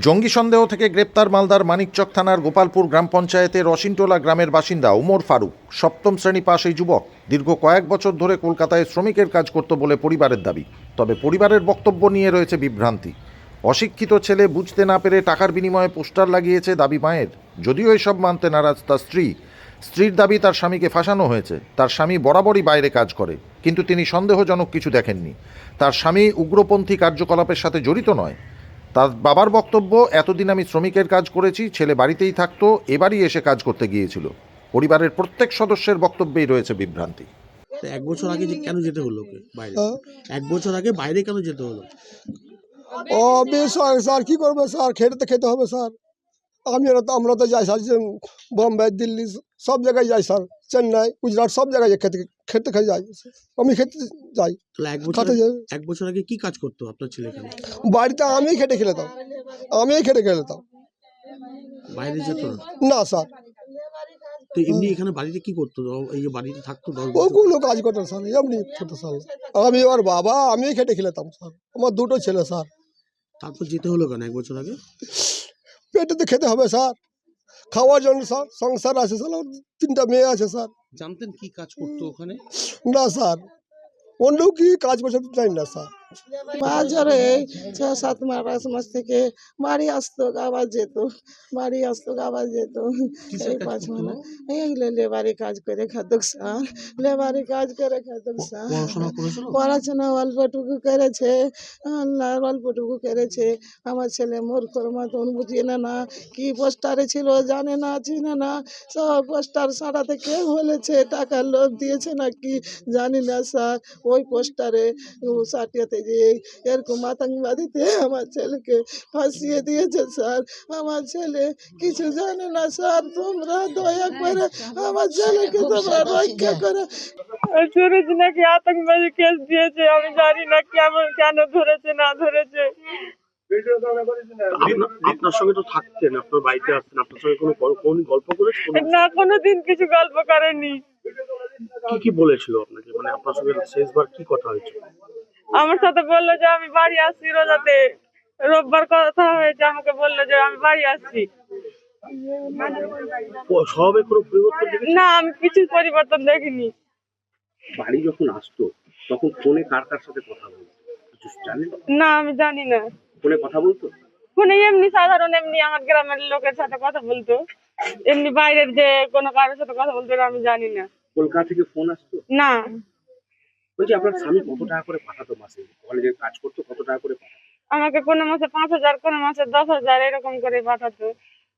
জঙ্গি সন্দেহ থেকে গ্রেপ্তার মালদার মানিকচক থানার গোপালপুর গ্রাম পঞ্চায়েতের অসিনটোলা গ্রামের বাসিন্দা উমর ফারুক। সপ্তম শ্রেণী পাশ এই যুবক দীর্ঘ কয়েক বছর ধরে কলকাতায় শ্রমিকের কাজ করত বলে পরিবারের দাবি। তবে পরিবারের বক্তব্য নিয়ে রয়েছে বিভ্রান্তি। অশিক্ষিত ছেলে বুঝতে না পেরে টাকার বিনিময়ে পোস্টার লাগিয়েছে দাবি মায়ের। যদিও এসব মানতে নারাজ তার স্ত্রীর দাবি তার স্বামীকে ফাঁসানো হয়েছে। তার স্বামী বরাবরই বাইরে কাজ করে, কিন্তু তিনি সন্দেহজনক কিছু দেখেননি। তার স্বামী উগ্রপন্থী কার্যকলাপের সাথে জড়িত নয়। তার বাবার বক্তব্য, এতদিন আমি শ্রমিকের কাজ করেছি, ছেলে বাড়িতেই থাকতো, এবারই এসে কাজ করতে গিয়েছিল। পরিবারের প্রত্যেক সদস্যের বক্তব্যেই রয়েছে বিভ্রান্তি। এক বছর আগে যে কেন যেতে হলো ওকে বাইরে? এক বছর আগে বাইরে কেন যেতে হলো? ও স্যার কি করবে স্যার, খেতে তো খেতে হবে স্যার। আমরা তো যাই স্যার, বোম্বে দিল্লি সব জায়গায় যাই স্যার, চেন্নাই গুজরাট সব জায়গায় খেতে খেতে যাই। আমি খেতে যাই। তাহলে এক বছর আগে কি কাজ করতো আপনার ছেলে? এখানে বাড়িতে আমি খেটে খেলেতাম, বাইরে যেত না? না স্যার। তো এমনি এখানে বাড়িতে কি করতো? এই যে বাড়িতে থাকতো ও কোনো কাজ করতো স্যার, এমনি ছোটো স্যার। আমি ওর বাবা, আমি খেটে খেলেতাম স্যার। আমার দুটো ছেলে স্যার। তারপর যেতে হলো কেন এক বছর আগে? পেটে তো খেতে হবে স্যার, খাওয়ার জন্য স্যার, সংসার আছে স্যার, তিনটা মেয়ে আছে স্যার। জানতেন কি কাজ করতো ওখানে? না স্যার, অন্য কি কাজ করছে জানি না স্যার। বাজারে ৬-৭ মাস থেকে বাড়ি আসতো, আবার যেত, বাড়ি আসতো আবার যেত। এই ৫ মাস এই লেবারি কাজ করে খাতুক স্যার, লেবারি কাজ করে খাতুক স্যার। পড়াশোনা করেছিল? পড়াশোনা অল্পটুকু করেছে, অল্পটুকু করেছে। আমার ছেলে মূর্খর মতন বুঝিয়ে না কি পোস্টারে ছিল জানে না, চিনে না। সব পোস্টার সারাতে কে বলেছে, টাকার লোভ দিয়েছে নাকি জানি না স্যার। ওই পোস্টারে সাটিয়াতে যে এরকম আতঙ্কবাদীতে আমার ছেলেকে ফাঁসিয়ে দিয়েছে স্যার। আমার ছেলে কিছু জানে না স্যার, তোমরা দয়া করে আমার ছেলেকে তোমরা রক্ষা করো। সুরজ নাকি আতঙ্কবাদী কেস দিয়েছে, আমি জানি না কেমন কেন ধরেছে না ধরেছে। আপনার সঙ্গে তো থাকতেন, আপনার বাড়িতে আসতেন, আপনার সঙ্গে কোনো গল্প করেছে? না, কোনোদিন কিছু গল্প করেনি। কি বলেছিল আপনাকে? মানে আপনার সঙ্গে শেষবার কি কথা হয়েছিল? আমার সাথে বললো যে আমি বাড়ি আসছি রোজাতে, রোববার কথা হয়েছে, আমাকে বললো যে আমি বাড়ি আসছি। স্বভাবে কোনো পরিবর্তন দেখেছেন? না, আমি কিছু পরিবর্তন দেখিনি। বাড়ি যখন আসতো তখন ফোনে কার সাথে কথা বলতো কিছু জানেন? না, আমি জানি না। ফোনে কথা বলতো? ফোনে এমনি সাধারণ, এমনি আমার গ্রামের লোকের সাথে কথা বলতো, এমনি বাইরের যে কোনো কারোর সাথে কথা বলতো আমি জানি না। কলকাতা থেকে ফোন আসতো? না। বলছি আপনার স্বামী কত টাকা করে পাঠাতো মাসে? কলেজে কাজ করতো, কত টাকা করে পাঠাতো? আমাকে কোনো মাসে ৫,০০০, কোনো মাসে ১০,০০০, এরকম করে পাঠাতো।